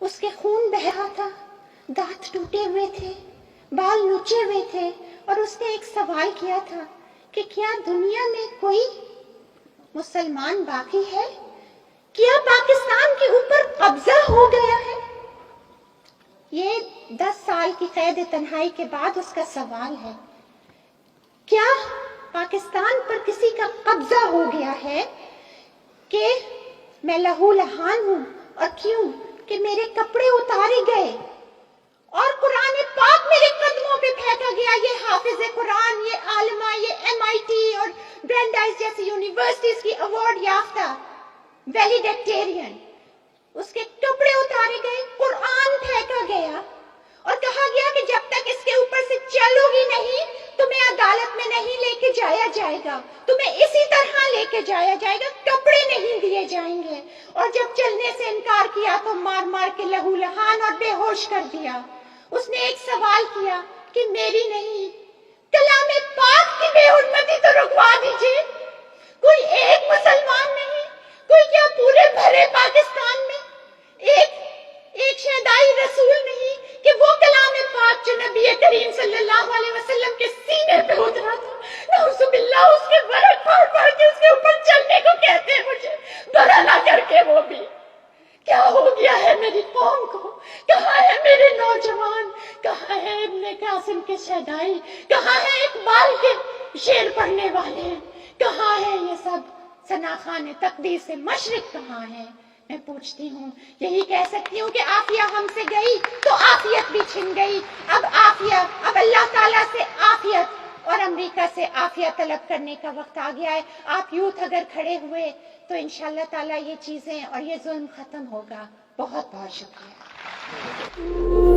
اس کے خون بہ رہا تھا، دانت ٹوٹے ہوئے تھے، بال نوچے ہوئے تھے، اور اس نے ایک سوال کیا تھا کہ کیا دنیا میں کوئی مسلمان باقی ہے؟ کیا پاکستان کے اوپر قبضہ ہو گیا ہے؟ یہ 10 سال کی قید تنہائی کے بعد اس کا سوال ہے، کیا پاکستان پر کسی کا قبضہ ہو گیا ہے کہ میں لہو لہان ہوں؟ اور کیوں کہ میرے کپڑے اتارے گئے اور قرآن پاک میرے قدموں پہ پھینکا گیا. یہ حافظ قرآن، یہ عالمہ، یہ MIT اور برینڈائز جیسی یونیورسٹیز کی ایوارڈ یافتہ ویلیڈیکٹیرین، اس کے کپڑے اتارے گئے، قرآن پھینکا گیا اور کہا گیا کہ جب تک اس کے اوپر سے چلو گی نہیں تمہیں عدالت میں نہیں لے کے جایا جائے گا، تمہیں اسی طرح لے کے جایا جائے گا، کپڑے نہیں دیے جائیں گے. اور جب چلنے سے انکار کیا تو مار مار کے لہو لہان اور بے ہوش کر دیا. اس نے ایک سوال کیا کہ میری نہیں، کلام پاک کی بے حرمتی تو رکوا دیجیے. کوئی ایک مسلمان نہیں، کوئی کیا پورے بھرے پاکستان میں ایک شہدائی رسول نہیں کہ وہ کلام پاک جو نبی کریم صلی اللہ علیہ وسلم کے سینے پہ اترا تھا، نعوذ باللہ اس کے ورق پھاڑ پھاڑ کے اس کے اوپر چلنے کو کہتے ہیں مجھے، برا نہ کر کے وہ بھی. کیا ہو گیا ہے میری قوم کو؟ کہاں ہے میرے نوجوان؟ کہاں ہے ابن قاسم کے شہدائی؟ کہاں ہے اقبال کے شعر پڑھنے والے؟ کہاں ہے یہ سب ثناخان تقدیس مشرق کہاں ہے؟ میں پوچھتی ہوں، یہی کہہ سکتی ہوں کہ عافیہ ہم سے گئی تو عافیت بھی چھن گئی. اب اللہ تعالیٰ سے عافیت اور امریکہ سے عافیت طلب کرنے کا وقت آ گیا ہے. آپ یوتھ اگر کھڑے ہوئے تو انشاءاللہ تعالیٰ یہ چیزیں اور یہ ظلم ختم ہوگا. بہت بہت شکریہ.